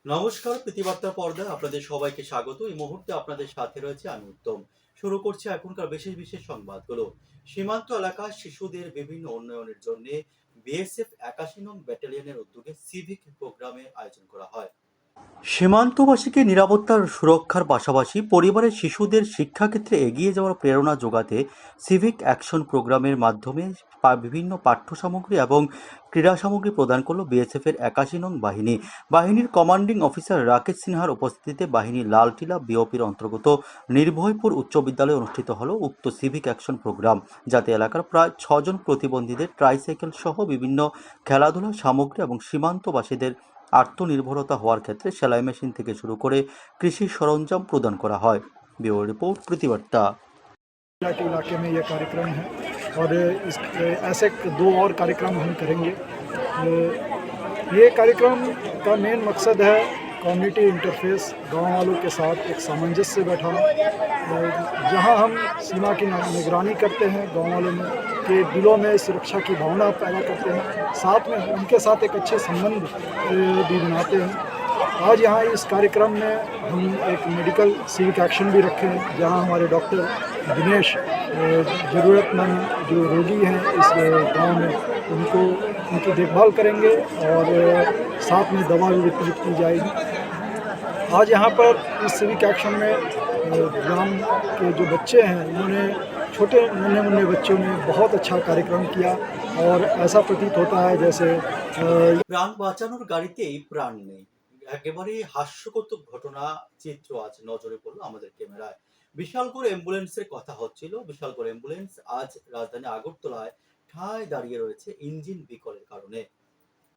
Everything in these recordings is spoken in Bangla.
নমস্কার, প্রতিবার্তা পর্দায় আপনাদের সবাইকে স্বাগত। এই মুহূর্তে আপনাদের সাথে রয়েছে আমি উত্তম। শুরু করছি এখনকার বিশেষ বিশেষ সংবাদগুলো। সীমান্ত এলাকার শিশুদের বিভিন্ন উন্নয়নের জন্য বিএসএফ ৮১ নং ব্যাটালিয়নের উদ্যোগে সিভিক প্রোগ্রামের আয়োজন করা হয়। সীমান্তবাসীকে নিরাপত্তার সুরক্ষার পাশাপাশি পরিবারের শিশুদের শিক্ষাক্ষেত্রে এগিয়ে যাওয়ার প্রেরণা যোগাতে সিভিক অ্যাকশন প্রোগ্রামের মাধ্যমে বিভিন্ন পাঠ্য সামগ্রী এবং ক্রীড়া সামগ্রী প্রদান করল বিএসএফ এর ৮১ নং বাহিনী। বাহিনীর কমান্ডিং অফিসার রাকেশ সিনহার উপস্থিতিতে বাহিনীর লালটিলা বিওপির অন্তর্গত নির্ভয়পুর উচ্চ বিদ্যালয়ে অনুষ্ঠিত হল উক্ত সিভিক অ্যাকশন প্রোগ্রাম, যাতে এলাকার প্রায় ৬ জন প্রতিবন্ধীদের ট্রাইসাইকেল সহ বিভিন্ন খেলাধুলা সামগ্রী এবং সীমান্তবাসীদের আত্মনির্ভরতা হওয়ার ক্ষেত্রে সেলাই মেশিন থেকে শুরু করে কৃষি সরঞ্জাম প্রদান করা হয়। Bureau report, Protibarta. के इलाके में ये कार्यक्रम है और ऐसे 2 और कार्यक्रम हम करेंगे। ये कार्यक्रम का मेन मकसद है कम्युनिटी इंटरफेस, गांव वालों के साथ एक सामंजस्य बैठाना, जहां हम सीमा की निगरानी करते हैं, गांव वालों में के दिलों में सुरक्षा की भावना पैदा करते हैं, साथ में उनके साथ एक अच्छे संबंध भी बनाते हैं। आज यहाँ इस कार्यक्रम में हम एक मेडिकल सिविक एक्शन भी रखे हैं, जहाँ हमारे डॉक्टर दिनेश ज़रूरतमंद जो रोगी हैं इस गांव में उनकी देखभाल करेंगे और साथ में दवा भी वितरित की जाएगी। आज यहाँ पर इस सिविक एक्शन में ग्राम के जो बच्चे हैं उन्होंने छोटे नन्हे मुन्ने बच्चों ने बहुत अच्छा कार्यक्रम किया और ऐसा प्रतीत होता है जैसे প্রাণ বাঁচানোর গাড়িতেই প্রাণ নেই, একেবারে হাস্যকৌতুক ঘটনা চিত্র আজ নজরে পড়লো আমাদের ক্যামেরায়। বিশালগড় অ্যাম্বুলেন্সের কথা হচ্ছিল। বিশালগড় অ্যাম্বুলেন্স আজ রাজধানী আগরতলায় ঠায় দাঁড়িয়ে রয়েছে ইঞ্জিন বিকলের কারণে।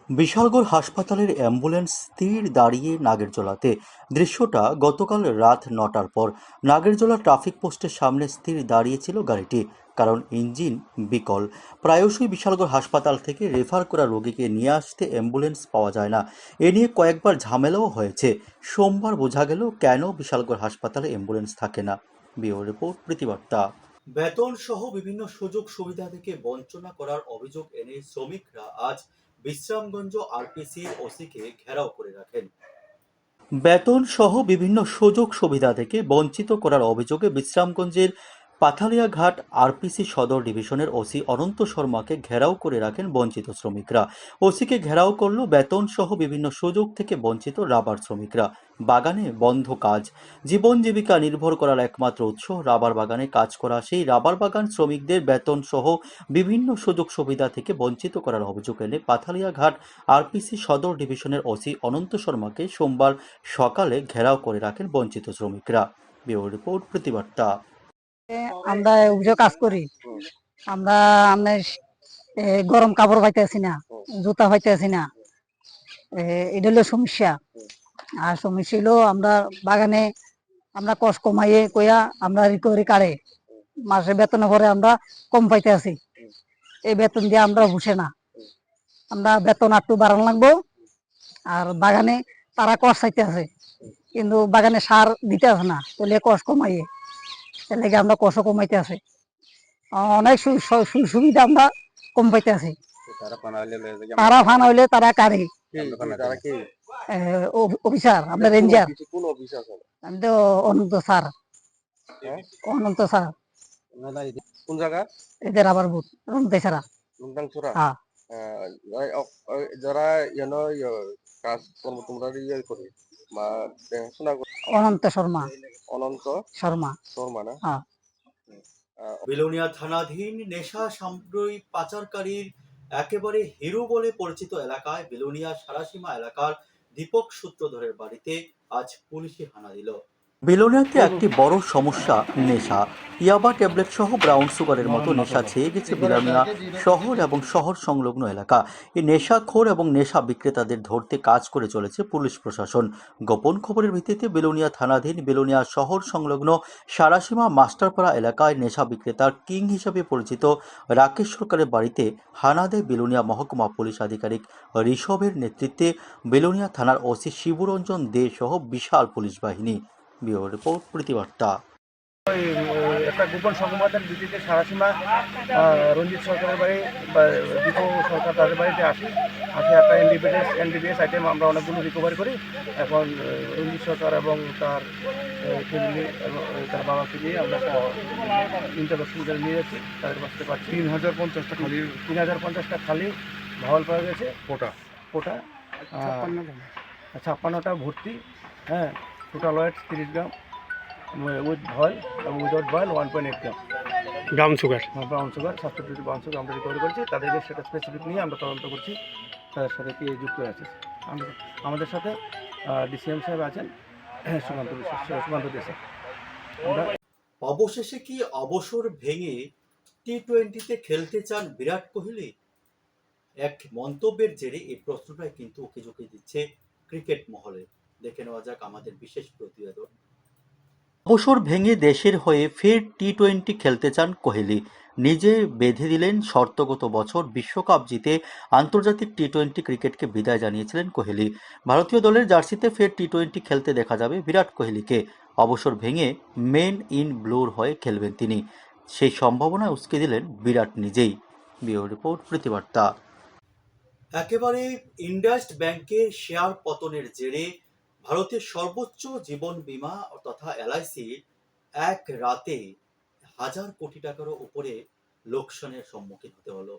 বিশালগড় হাসপাতালের অ্যাম্বুলেন্স স্থির দাঁড়িয়ে নাগেরজোলাতে। দৃশ্যটা গতকাল রাত ৯টার পর। নাগেরজোলা ট্রাফিক পোস্টের সামনে স্থির দাঁড়িয়েছিল গাড়িটি, কারণ ইঞ্জিন বিকল। প্রায়শই বিশালগড় হাসপাতাল থেকে রেফার করা রোগীকে নিয়ে আসতে অ্যাম্বুলেন্স পাওয়া যায় না। এ নিয়ে কয়েকবার ঝামেলাও হয়েছে। সোমবার বোঝা গেল কেন বিশালগড় হাসপাতালে অ্যাম্বুলেন্স থাকে না। Bureau report, Protibarta. বেতন সহ বিভিন্ন সুযোগ সুবিধা থেকে বঞ্চনা করার অভিযোগ এনে শ্রমিকরা আজ বিশ্রামগঞ্জ আরপিসির ওসিকে ঘেরাও করে রাখেন। বেতন সহ বিভিন্ন সুযোগ সুবিধা থেকে বঞ্চিত করার অভিযোগে বিশ্রামগঞ্জের পাথালিয়াঘাট আরপিসি সদর ডিভিশনের ওসি অনন্ত শর্মাকে ঘেরাও করে রাখেন বঞ্চিত শ্রমিকরা। ওসিকে ঘেরাও করল বেতন সহ বিভিন্ন সুযোগ থেকে বঞ্চিত রাবার শ্রমিকরা। বাগানে বন্ধ কাজ, জীবন জীবিকা নির্ভর করার একমাত্র উৎস রাবার বাগানে কাজ করা সেই রাবার বাগান শ্রমিকদের বেতন সহ বিভিন্ন সুযোগ সুবিধা থেকে বঞ্চিত করার অভিযোগ এনে পাথালিয়াঘাট আরপিসি সদর ডিভিশনের ওসি অনন্ত শর্মাকে সোমবার সকালে ঘেরাও করে রাখেন বঞ্চিত শ্রমিকরা। Bureau report, Protibarta. আমরা অভিযোগ কাজ করি, আমরা গরম কাপড় পাইতেছি না, জুতা পাইতেছি না, এটা হলো সমস্যা। আর সমস্যা হলো আমরা বাগানে আমরা কষ্ট কমাইয়ে কইয়া আমরা রিকভারি কাড়ে মাসে বেতনের পরে আমরা কম পাইতে আছি। এই বেতন দিয়ে আমরা বসে না, আমরা বেতন একটু বাড়ানো লাগবো। আর বাগানে তারা কষ্ট চাইতে আছে, কিন্তু বাগানে সার দিতে আছে না, তাহলে কষ্ট কমাইয়ে লেগে আমরা কষ্ট কমাইতে আছে, অনেক সুবিধা আমরা কম পাইতে আছি। তারা ফান হইলে তারা কারে অফিসার, আমরা রেঞ্জার, আমি তো অনন্ত স্যার। অনন্ত স্যার কোন জায়গা? এদের আবার ভূত রমতে ছাড়া। হ্যাঁ, যারা কাজ কর্ম তোমরা করে বা দেখাশোনা করে। অনন্ত শর্মা। অনন্ত শর্মা শর্মা না? হ্যাঁ। বিলোনিয়া থানাধীন নেশা সামগ্রী পাচারকারীর একেবারে হিরো বলে পরিচিত এলাকায় বিলোনিয়া সারাসীমা এলাকার দীপক সূত্রধরের বাড়িতে আজ পুলিশি হানা দিল। বিলোনিয়াতে একটি বড় সমস্যা নেশা। ইয়াবা ট্যাবলেট সহ ব্রাউন সুগারের মতো নেশা ছেয়ে গেছে বিলোনিয়া শহর এবং শহর সংলগ্ন এলাকা। এই নেশাখোর এবং নেশা বিক্রেতাদের ধরতে কাজ করে চলেছে পুলিশ প্রশাসন। গোপন খবরের ভিত্তিতে বিলোনিয়া থানাধীন বিলোনিয়া শহর সংলগ্ন সারাসীমা মাস্টারপাড়া এলাকায় নেশা বিক্রেতার কিং হিসেবে পরিচিত রাকেশ সরকারের বাড়িতে হানা দেয় বিলোনিয়া মহকুমা পুলিশ আধিকারিক ঋষভের নেতৃত্বে বিলোনিয়া থানার ওসি শিবরঞ্জন দে সহ বিশাল পুলিশ বাহিনী। Bureau report, Protibarta. একটা গোপন সংবাদের ভিত্তিতে সারাসীমা রঞ্জিত সরকারের বাড়ি বা দীপক সরকার তাদের বাড়িতে আসি। 80টা এনডিপিএস আইটেম আমরা অনেকগুলো রিকভারি করি। এখন রঞ্জিত সরকার এবং তার ফ্যামিলি এবং তার বাবাকে নিয়ে আমরা ইন্টারভেশন করে নিয়ে যাচ্ছি, তাদের বাঁচতে পারছি। 3050টা খালি 3050টা খালি ভাওয়াল পাওয়া গেছে, কোটা কোটা 56টা ভর্তি, হ্যাঁ, টোটাল ওয়েট 30 গ্রাম উইথ ভয়েল এবং উইদাউট ভয়েল 1.8 gram brown sugar. Brown sugar, substitute brown sugar আমরা রিকভারি করছি। তাদেরকে সেটা স্পেসিফিক নিয়ে আমরা তদন্ত করছি, তাদের সাথে কি যুক্ত আছে। আমাদের সাথে ডিসিএম সাহেব আছেন, সুকান্ত দেশে। আমরা অবশেষে কি অবসর ভেঙে টি-20তে খেলতে চান বিরাট কোহলি? এক মন্তব্যের জেরে এই প্রশ্নটাই কিন্তু ওকে ঝুঁকে দিচ্ছে ক্রিকেট মহলে। দেখে নেওয়া যাক আমাদের বিশেষ প্রতিবেদন। অবসর ভেঙে দেশের হয়ে ফের টি-20 খেলতে চান কোহলি। নিজে বেঁধে দিলেন শর্তগত বছর। বিশ্বকাপ জিতে আন্তর্জাতিক টি-20 ক্রিকেটকে বিদায় জানিয়েছিলেন কোহলি। ভারতীয় দলের জার্সিতে ফের টি-20 খেলতে দেখা যাবে বিরাট কোহলিকে। অবসর ভেঙে মেন ইন ব্লুর হয়ে খেলবেন তিনি, সেই সম্ভাবনা উস্কে দিলেন বিরাট নিজেই। Bureau report, Protibarta. একেবারে ইন্ডাস্ট ব্যাংকের শেয়ার পতনের জেরে ভারতের সর্বোচ্চ জীবন বীমা তথা এলআইসি এক রাতে 1000 কোটি টাকারও উপরে লোকসানের সম্মুখীন হতে হলো।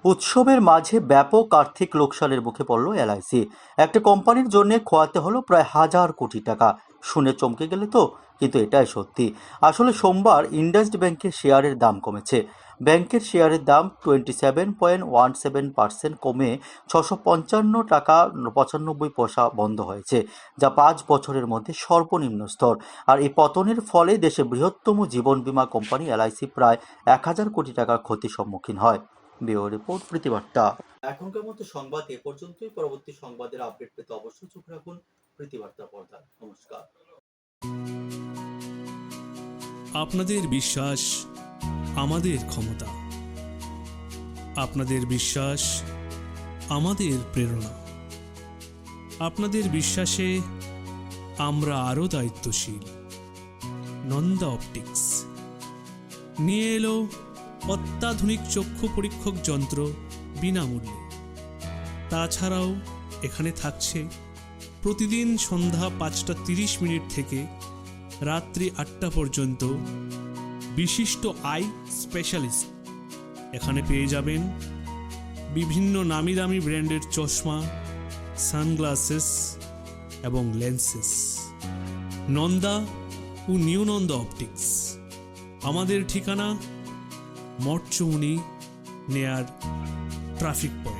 উৎসবের মাঝে ব্যাপক আর্থিক লোকসানের মুখে পড়ল এলআইসি। একটা কোম্পানির জন্য খোয়াতে হলো প্রায় 1000 কোটি টাকা। শুনে চমকে গেলে তো, কিন্তু এটাই সত্যি। আসলে সোমবার ইন্ডাস্ট ব্যাংকের শেয়ারের দাম কমেছে। ব্যাংকের শেয়ারের দাম 27.17% কমে 655 টাকা 95 পয়সা বন্ধ হয়েছে, যা 5 বছরের মধ্যে সর্বনিম্ন স্তর। আর এই পতনের ফলে দেশের বৃহত্তম জীবন বীমা কোম্পানি এলআইসি প্রায় 1000 কোটি টাকার ক্ষতির সম্মুখীন হয়। Bureau report, Protibarta. এখনকার মতো সংবাদ এ পর্যন্তই। পরবর্তী সংবাদের আপডেট পেতে অবশ্যই চোখ রাখুন প্রতিবার্তা পর্দায়। নমস্কার। আপনাদের বিশ্বাস আমাদের ক্ষমতা, আপনাদের বিশ্বাস আমাদের প্রেরণা, আপনাদের বিশ্বাসে আমরা আরও দায়িত্বশীল। নন্দা অপটিক্স নিয়ে এলো অত্যাধুনিক চক্ষু পরীক্ষক যন্ত্র বিনামূল্যে। তাছাড়াও এখানে থাকছে প্রতিদিন সন্ধ্যা 5:30 থেকে রাত্রি 8টা পর্যন্ত বিশিষ্ট আই স্পেশালিস্ট। এখানে পেয়ে যাবেন বিভিন্ন নামি দামি ব্র্যান্ডের চশমা, সানগ্লাসেস এবং লেন্সেস। নন্দা ও নিউ নন্দা অপটিক্স। আমাদের ঠিকানা মঠচৌনি নেয়ার ট্রাফিক পয়েন্ট।